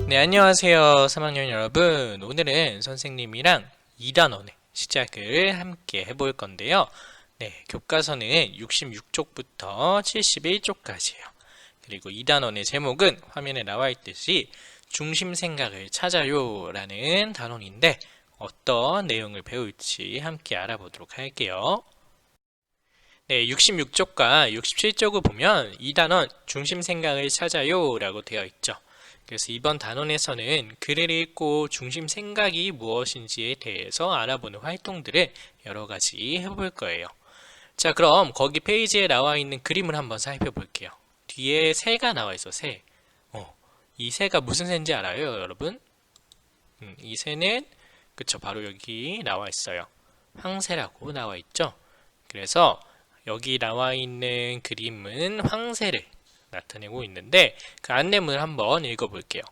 네, 안녕하세요. 3학년 여러분. 오늘은 선생님이랑 2단원의 시작을 함께 해볼 건데요. 네, 교과서는 66쪽부터 71쪽까지예요. 그리고 2단원의 제목은 화면에 나와 있듯이 중심 생각을 찾아요 라는 단원인데 어떤 내용을 배울지 함께 알아보도록 할게요. 네, 66쪽과 67쪽을 보면 2단원 중심 생각을 찾아요 라고 되어 있죠. 그래서 이번 단원에서는 글을 읽고 중심 생각이 무엇인지에 대해서 알아보는 활동들을 여러 가지 해볼 거예요. 자, 그럼 거기 페이지에 나와 있는 그림을 한번 살펴볼게요. 뒤에 새가 나와 있어, 새. 이 새가 무슨 새인지 알아요, 여러분? 이 새는, 그쵸, 바로 여기 나와 있어요. 황새라고 나와 있죠? 그래서 여기 나와 있는 그림은 황새를 나타내고 있는데 그 안내문을 한번 읽어볼게요.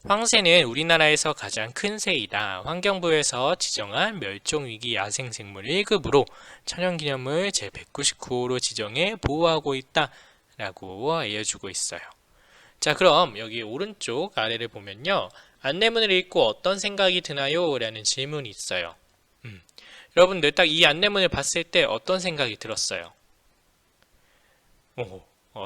황새는 우리나라에서 가장 큰 새이다. 환경부에서 지정한 멸종위기 야생생물 1급으로 천연기념물 제199호로 지정해 보호하고 있다. 라고 알려주고 있어요. 자, 그럼 여기 오른쪽 아래를 보면요. 안내문을 읽고 어떤 생각이 드나요? 라는 질문이 있어요. 여러분들 딱 이 안내문을 봤을 때 어떤 생각이 들었어요?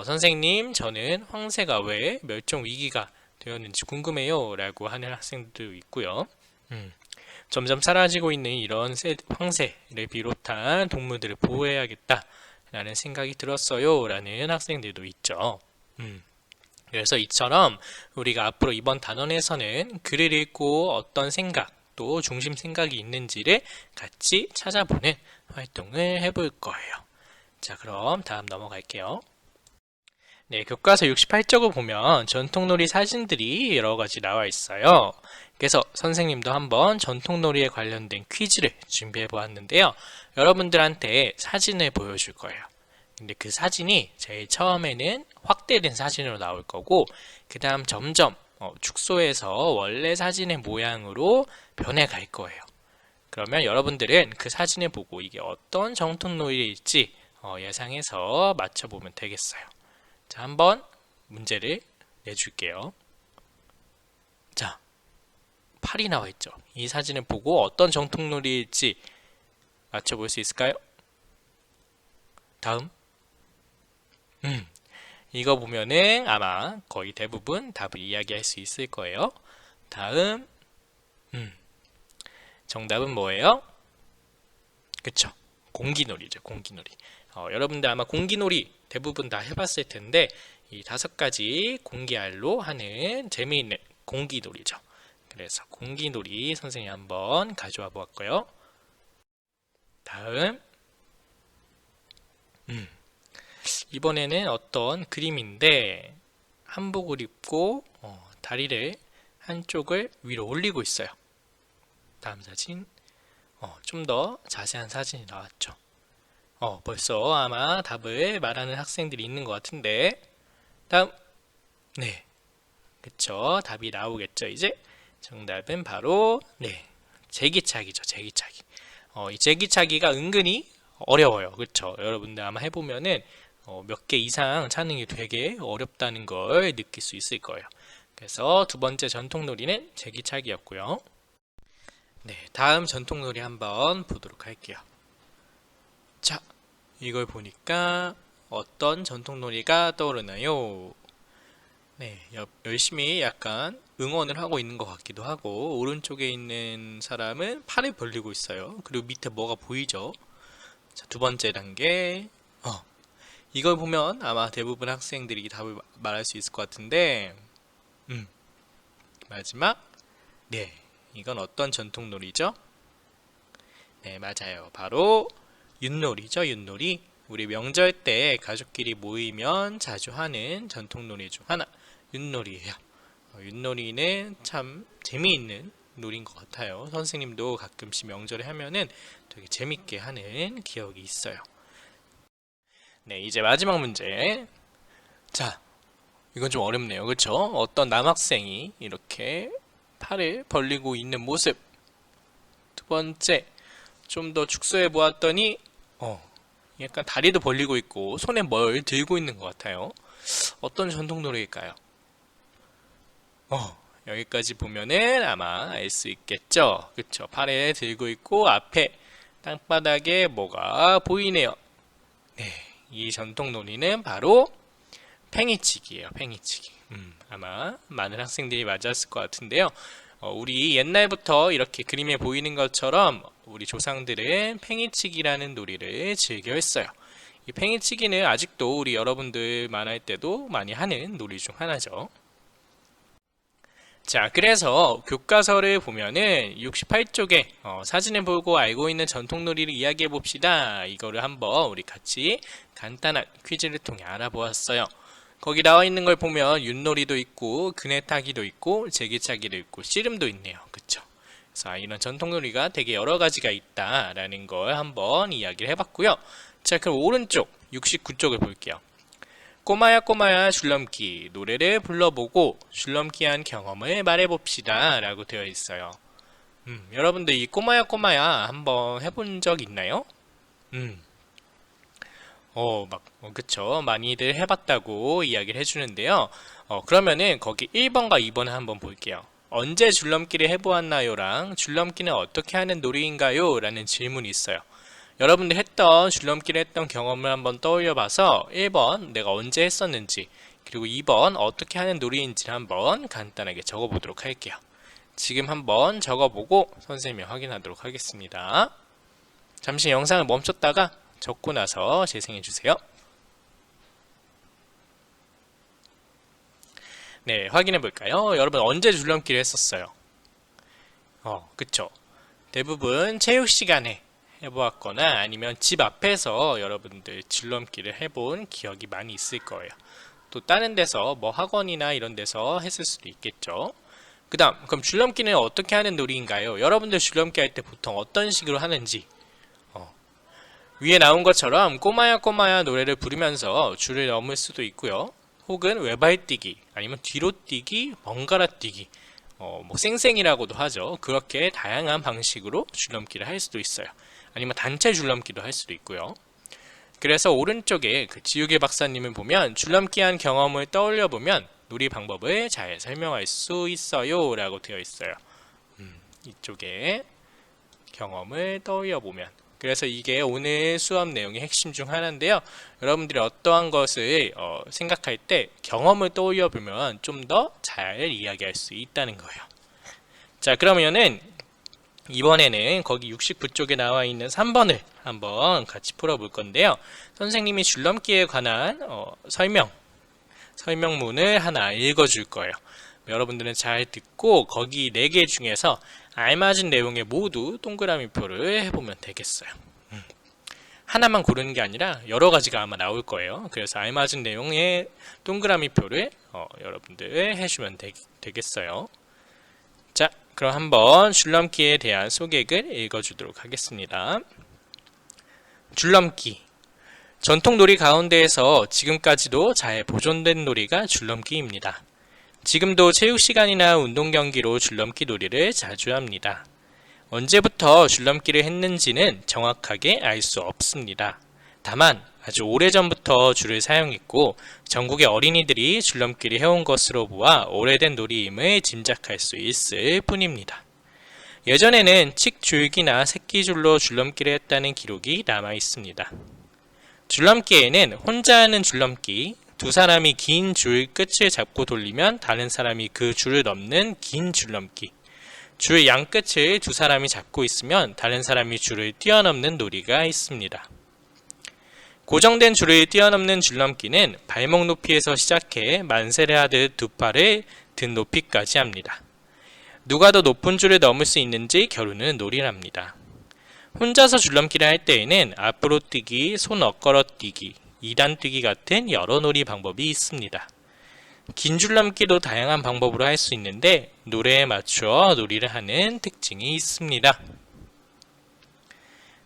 선생님, 저는 황새가 왜 멸종 위기가 되었는지 궁금해요. 라고 하는 학생들도 있고요. 점점 사라지고 있는 이런 황새를 비롯한 동물들을 보호해야겠다. 라는 생각이 들었어요. 라는 학생들도 있죠. 그래서 이처럼 우리가 앞으로 이번 단원에서는 글을 읽고 어떤 생각, 또 중심 생각이 있는지를 같이 찾아보는 활동을 해볼 거예요. 자, 그럼 다음 넘어갈게요. 네, 교과서 68쪽을 보면 전통놀이 사진들이 여러 가지 나와 있어요. 그래서 선생님도 한번 전통놀이에 관련된 퀴즈를 준비해 보았는데요. 여러분들한테 사진을 보여줄 거예요. 근데 그 사진이 제일 처음에는 확대된 사진으로 나올 거고, 그 다음 점점 축소해서 원래 사진의 모양으로 변해갈 거예요. 그러면 여러분들은 그 사진을 보고 이게 어떤 전통놀이일지 예상해서 맞춰보면 되겠어요. 자, 한번 문제를 내줄게요. 자, 팔이 나와 있죠. 이 사진을 보고 어떤 전통놀이일지 맞춰볼 수 있을까요? 다음. 이거 보면은 아마 거의 대부분 답을 이야기할 수 있을 거예요. 다음. 정답은 뭐예요? 그쵸? 공기놀이죠, 공기놀이. 여러분들 아마 공기놀이 대부분 다 해봤을 텐데 이 5가지 공기알로 하는 재미있는 공기놀이죠. 그래서 공기놀이 선생님이 한번 가져와 보았고요. 다음. 이번에는 어떤 그림인데 한복을 입고 다리를 한쪽을 위로 올리고 있어요. 다음 사진. 좀 더 자세한 사진이 나왔죠. 벌써 아마 답을 말하는 학생들이 있는 것 같은데 다음. 네, 그쵸, 답이 나오겠죠. 이제 정답은 바로 네, 제기차기죠. 제기차기. 이 제기차기가 은근히 어려워요. 그쵸? 여러분들 아마 해보면은 몇 개 이상 찾는 게 되게 어렵다는 걸 느낄 수 있을 거예요. 그래서 두 번째 전통놀이는 제기차기였고요. 네, 다음 전통놀이 한번 보도록 할게요. 자, 이걸 보니까 어떤 전통놀이가 떠오르나요? 네, 열심히 약간 응원을 하고 있는 것 같기도 하고, 오른쪽에 있는 사람은 팔을 벌리고 있어요. 그리고 밑에 뭐가 보이죠? 자, 두 번째 단계. 이걸 보면 아마 대부분 학생들이 답을 말할 수 있을 것 같은데, 마지막. 네, 이건 어떤 전통놀이죠? 네, 맞아요. 바로 윷놀이죠, 윷놀이. 우리 명절 때 가족끼리 모이면 자주 하는 전통놀이 중 하나, 윷놀이예요. 윷놀이는 참 재미있는 놀이인 것 같아요. 선생님도 가끔씩 명절에 하면은 되게 재밌게 하는 기억이 있어요. 네, 이제 마지막 문제. 자, 이건 좀 어렵네요. 그쵸? 어떤 남학생이 이렇게 팔을 벌리고 있는 모습. 두 번째, 좀 더 축소해 보았더니 약간 다리도 벌리고 있고 손에 뭘 들고 있는 것 같아요. 어떤 전통 놀이일까요? 여기까지 보면은 아마 알 수 있겠죠. 그쵸? 팔에 들고 있고 앞에 땅바닥에 뭐가 보이네요. 네, 이 전통 놀이는 바로 팽이치기예요. 팽이치기. 아마 많은 학생들이 맞았을 것 같은데요. 우리 옛날부터 이렇게 그림에 보이는 것처럼 우리 조상들은 팽이치기라는 놀이를 즐겨 했어요. 이 팽이치기는 아직도 우리 여러분들 만날 때도 많이 하는 놀이 중 하나죠. 자, 그래서 교과서를 보면은 68쪽에 사진을 보고 알고 있는 전통놀이를 이야기해 봅시다. 이거를 한번 우리 같이 간단한 퀴즈를 통해 알아보았어요. 거기 나와 있는 걸 보면 윷놀이도 있고 그네타기도 있고 제기차기도 있고 씨름도 있네요. 그쵸? 그래서 이런 전통놀이가 되게 여러 가지가 있다라는 걸 한번 이야기를 해봤고요. 자, 그럼 오른쪽 69쪽을 볼게요. 꼬마야 꼬마야 줄넘기 노래를 불러보고 줄넘기한 경험을 말해봅시다 라고 되어 있어요. 여러분들 이 꼬마야 꼬마야 한번 해본 적 있나요? 그쵸. 많이들 해봤다고 이야기를 해주는데요. 그러면은 거기 1번과 2번을 한번 볼게요. 언제 줄넘기를 해보았나요? 랑 줄넘기는 어떻게 하는 놀이인가요? 라는 질문이 있어요. 여러분들 했던 줄넘기를 했던 경험을 한번 떠올려 봐서 1번 내가 언제 했었는지 그리고 2번 어떻게 하는 놀이인지를 한번 간단하게 적어 보도록 할게요. 지금 한번 적어보고 선생님이 확인하도록 하겠습니다. 잠시 영상을 멈췄다가 적고 나서 재생해 주세요. 네, 확인해 볼까요? 여러분 언제 줄넘기를 했었어요? 그쵸. 대부분 체육 시간에 해보았거나 아니면 집 앞에서 여러분들 줄넘기를 해본 기억이 많이 있을 거예요. 또 다른 데서 뭐 학원이나 이런 데서 했을 수도 있겠죠. 그 다음 그럼 줄넘기는 어떻게 하는 놀이인가요? 여러분들 줄넘기 할 때 보통 어떤 식으로 하는지 위에 나온 것처럼 꼬마야 꼬마야 노래를 부르면서 줄을 넘을 수도 있고요. 혹은 외발 뛰기 아니면 뒤로 뛰기 번갈아 뛰기 뭐 쌩쌩이라고도 하죠. 그렇게 다양한 방식으로 줄넘기를 할 수도 있어요. 아니면 단체 줄넘기도 할 수도 있고요. 그래서 오른쪽에 그 지우개 박사님을 보면 줄넘기한 경험을 떠올려 보면 놀이 방법을 잘 설명할 수 있어요 라고 되어 있어요. 이쪽에 경험을 떠올려 보면 그래서 이게 오늘 수업 내용의 핵심 중 하나인데요. 여러분들이 어떠한 것을 생각할 때 경험을 떠올려 보면 좀 더 잘 이야기할 수 있다는 거예요. 자, 그러면은 이번에는 거기 69쪽에 나와 있는 3번을 한번 같이 풀어볼 건데요. 선생님이 줄넘기에 관한 설명문을 하나 읽어줄 거예요. 여러분들은 잘 듣고 거기 4개 중에서 알맞은 내용에 모두 동그라미 표를 해보면 되겠어요. 하나만 고르는 게 아니라 여러 가지가 아마 나올 거예요. 그래서 알맞은 내용에 동그라미 표를 여러분들 해주면 되겠어요. 자, 그럼 한번 줄넘기에 대한 소개를 읽어주도록 하겠습니다. 줄넘기. 전통놀이 가운데에서 지금까지도 잘 보존된 놀이가 줄넘기입니다. 지금도 체육시간이나 운동경기로 줄넘기 놀이를 자주 합니다. 언제부터 줄넘기를 했는지는 정확하게 알 수 없습니다. 다만 아주 오래전부터 줄을 사용했고 전국의 어린이들이 줄넘기를 해온 것으로 보아 오래된 놀이임을 짐작할 수 있을 뿐입니다. 예전에는 칡줄기나 새끼줄로 줄넘기를 했다는 기록이 남아 있습니다. 줄넘기에는 혼자 하는 줄넘기, 두 사람이 긴 줄 끝을 잡고 돌리면 다른 사람이 그 줄을 넘는 긴 줄넘기, 줄 양 끝을 두 사람이 잡고 있으면 다른 사람이 줄을 뛰어넘는 놀이가 있습니다. 고정된 줄을 뛰어넘는 줄넘기는 발목 높이에서 시작해 만세를 하듯 두 팔을 등 높이까지 합니다. 누가 더 높은 줄을 넘을 수 있는지 겨루는 놀이랍니다. 혼자서 줄넘기를 할 때에는 앞으로 뛰기, 손 엇걸어 뛰기, 2단 뛰기 같은 여러 놀이 방법이 있습니다. 긴 줄넘기도 다양한 방법으로 할 수 있는데 노래에 맞추어 놀이를 하는 특징이 있습니다.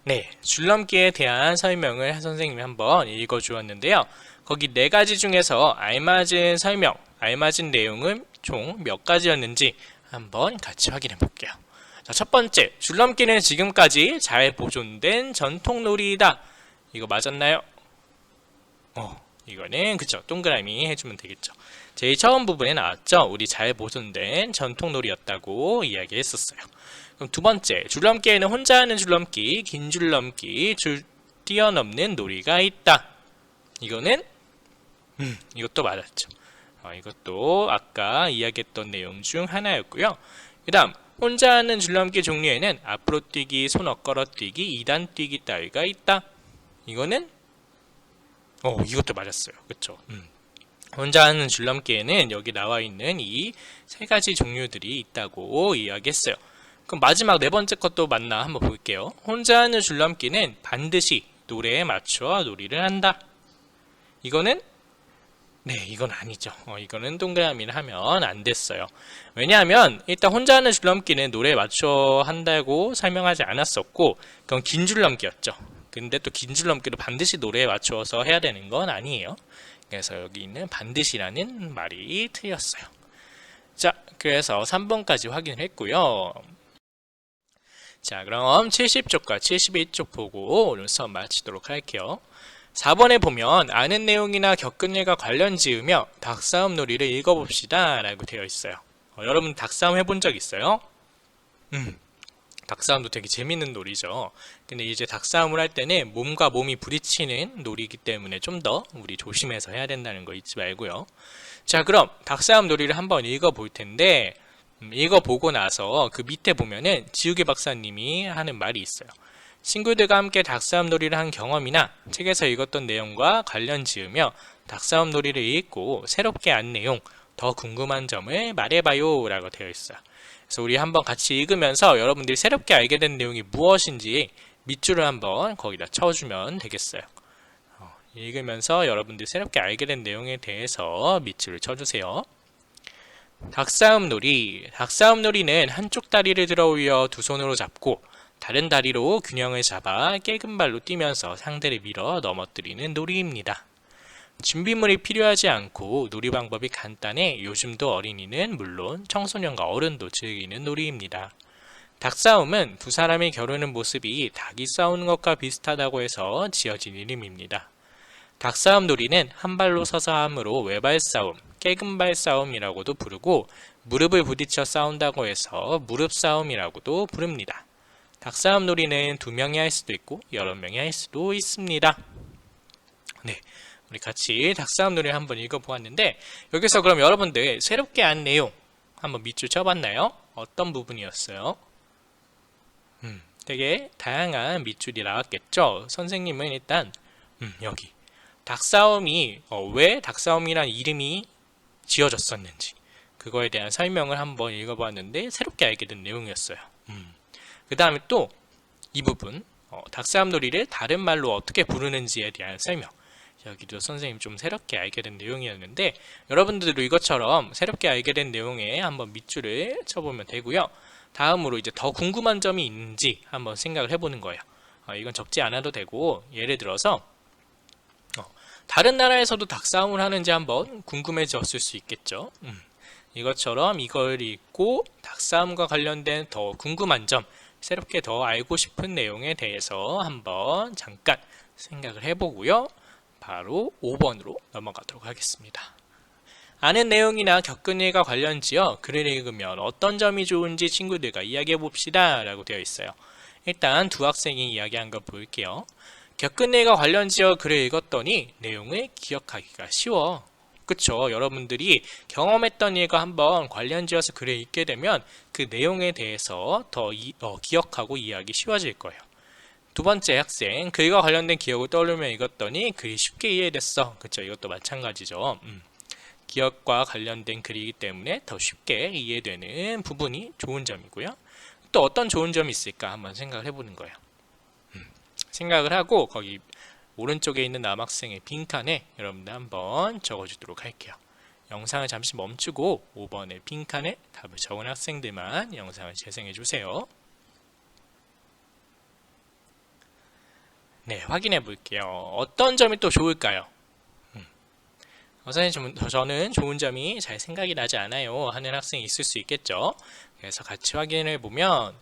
네, 줄넘기에 대한 설명을 선생님이 한번 읽어주었는데요. 거기 4가지 중에서 알맞은 설명, 알맞은 내용은 총 몇 가지였는지 한번 같이 확인해 볼게요. 자, 첫 번째, 줄넘기는 지금까지 잘 보존된 전통놀이이다. 이거 맞았나요? 이거는 그쵸, 동그라미 해주면 되겠죠. 제일 처음 부분에 나왔죠. 우리 잘 보존된 전통놀이였다고 이야기했었어요. 그럼 두 번째, 줄넘기에는 혼자 하는 줄넘기, 긴 줄넘기, 줄 뛰어넘는 놀이가 있다. 이거는 이것도 맞았죠. 이것도 아까 이야기했던 내용 중 하나였고요. 그 다음 혼자 하는 줄넘기 종류에는 앞으로 뛰기, 손 엇걸어 뛰기, 2단 뛰기 따위가 있다. 이거는 이것도 맞았어요. 그쵸? 혼자 하는 줄넘기에는 여기 나와 있는 이 세 가지 종류들이 있다고 이야기했어요. 그럼 마지막 네 번째 것도 맞나 한번 볼게요. 혼자 하는 줄넘기는 반드시 노래에 맞춰 놀이를 한다. 이거는 이건 아니죠. 이거는 동그라미를 하면 안 됐어요. 왜냐하면 일단 혼자 하는 줄넘기는 노래에 맞춰 한다고 설명하지 않았었고 그건 긴 줄넘기였죠. 근데 또 긴 줄넘기도 반드시 노래에 맞춰서 해야 되는 건 아니에요. 그래서 여기 있는 반드시라는 말이 틀렸어요. 자, 그래서 3번까지 확인을 했고요. 자, 그럼 70쪽과 71쪽 보고 오늘 수업 마치도록 할게요. 4번에 보면 아는 내용이나 겪은 일과 관련 지으며 닭싸움 놀이를 읽어봅시다 라고 되어 있어요. 여러분 닭싸움 해본 적 있어요? 닭싸움도 되게 재밌는 놀이죠. 근데 이제 닭싸움을 할 때는 몸과 몸이 부딪히는 놀이기 때문에 좀 더 우리 조심해서 해야 된다는 거 잊지 말고요. 자, 그럼 닭싸움 놀이를 한번 읽어볼 텐데 읽어보고 나서 그 밑에 보면은 지우개 박사님이 하는 말이 있어요. 친구들과 함께 닭싸움 놀이를 한 경험이나 책에서 읽었던 내용과 관련 지으며 닭싸움 놀이를 읽고 새롭게 안 내용, 더 궁금한 점을 말해봐요 라고 되어 있어요. 그래서 우리 한번 같이 읽으면서 여러분들이 새롭게 알게 된 내용이 무엇인지 밑줄을 한번 거기다 쳐주면 되겠어요. 읽으면서 여러분들이 새롭게 알게 된 내용에 대해서 밑줄을 쳐주세요. 닭싸움 놀이. 닭싸움 놀이는 한쪽 다리를 들어 올려 두 손으로 잡고 다른 다리로 균형을 잡아 깨금발로 뛰면서 상대를 밀어 넘어뜨리는 놀이입니다. 준비물이 필요하지 않고 놀이 방법이 간단해 요즘도 어린이는 물론 청소년과 어른도 즐기는 놀이입니다. 닭싸움은 두 사람이 겨루는 모습이 닭이 싸우는 것과 비슷하다고 해서 지어진 이름입니다. 닭싸움 놀이는 한 발로 서서 하므로 외발 싸움, 깨금발 싸움이라고도 부르고 무릎을 부딪혀 싸운다고 해서 무릎 싸움이라고도 부릅니다. 닭싸움 놀이는 두 명이 할 수도 있고 여러 명이 할 수도 있습니다. 네, 우리 같이 닭싸움 놀이를 한번 읽어보았는데 여기서 그럼 여러분들 새롭게 안 내용 한번 밑줄 쳐봤나요? 어떤 부분이었어요? 되게 다양한 밑줄이 나왔겠죠? 선생님은 일단 여기 닭싸움이 왜 닭싸움이란 이름이 지어졌었는지 그거에 대한 설명을 한번 읽어보았는데 새롭게 알게 된 내용이었어요. 그 다음에 또 이 부분 닭싸움 놀이를 다른 말로 어떻게 부르는지에 대한 설명 여기도 선생님 좀 새롭게 알게 된 내용이었는데 여러분들도 이것처럼 새롭게 알게 된 내용에 한번 밑줄을 쳐보면 되고요. 다음으로 이제 더 궁금한 점이 있는지 한번 생각을 해보는 거예요. 이건 적지 않아도 되고 예를 들어서 다른 나라에서도 닭싸움을 하는지 한번 궁금해졌을 수 있겠죠. 이것처럼 이걸 읽고 닭싸움과 관련된 더 궁금한 점 새롭게 더 알고 싶은 내용에 대해서 한번 잠깐 생각을 해보고요. 바로 5번으로 넘어가도록 하겠습니다. 아는 내용이나 겪은 일과 관련지어 글을 읽으면 어떤 점이 좋은지 친구들과 이야기해 봅시다 라고 되어 있어요. 일단 두 학생이 이야기한 거 볼게요. 겪은 일과 관련지어 글을 읽었더니 내용을 기억하기가 쉬워. 그쵸? 여러분들이 경험했던 일과 한번 관련지어서 글을 읽게 되면 그 내용에 대해서 더 기억하고 이해하기 쉬워질 거예요. 두 번째 학생, 글과 관련된 기억을 떠올리며 읽었더니 글이 쉽게 이해됐어. 그쵸? 이것도 마찬가지죠. 기억과 관련된 글이기 때문에 더 쉽게 이해되는 부분이 좋은 점이고요. 또 어떤 좋은 점이 있을까 한번 생각을 해보는 거예요. 생각을 하고 거기 오른쪽에 있는 남학생의 빈칸에 여러분들 한번 적어주도록 할게요. 영상을 잠시 멈추고 5번의 빈칸에 답을 적은 학생들만 영상을 재생해 주세요. 네, 확인해 볼게요. 어떤 점이 또 좋을까요? 선생님, 저는 좋은 점이 잘 생각이 나지 않아요 하는 학생이 있을 수 있겠죠. 그래서 같이 확인해 보면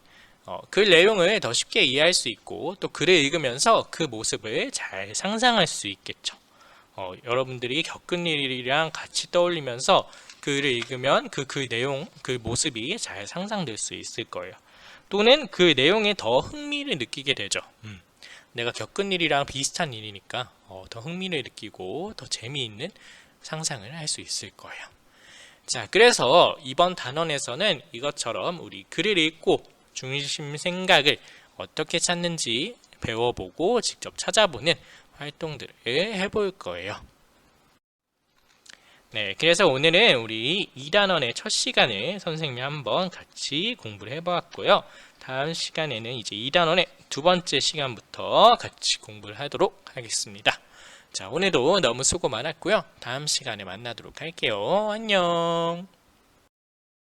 글 내용을 더 쉽게 이해할 수 있고 또 글을 읽으면서 그 모습을 잘 상상할 수 있겠죠. 여러분들이 겪은 일이랑 같이 떠올리면서 글을 읽으면 그 내용, 그 모습이 잘 상상될 수 있을 거예요. 또는 그 내용에 더 흥미를 느끼게 되죠. 내가 겪은 일이랑 비슷한 일이니까 더 흥미를 느끼고 더 재미있는 상상을 할 수 있을 거예요. 자, 그래서 이번 단원에서는 이것처럼 우리 글을 읽고 중심 생각을 어떻게 찾는지 배워보고 직접 찾아보는 활동들을 해볼 거예요. 네, 그래서 오늘은 우리 2단원의 첫 시간을 선생님이 한번 같이 공부를 해보았고요. 다음 시간에는 이제 2단원의 두 번째 시간부터 같이 공부를 하도록 하겠습니다. 자, 오늘도 너무 수고 많았고요. 다음 시간에 만나도록 할게요. 안녕.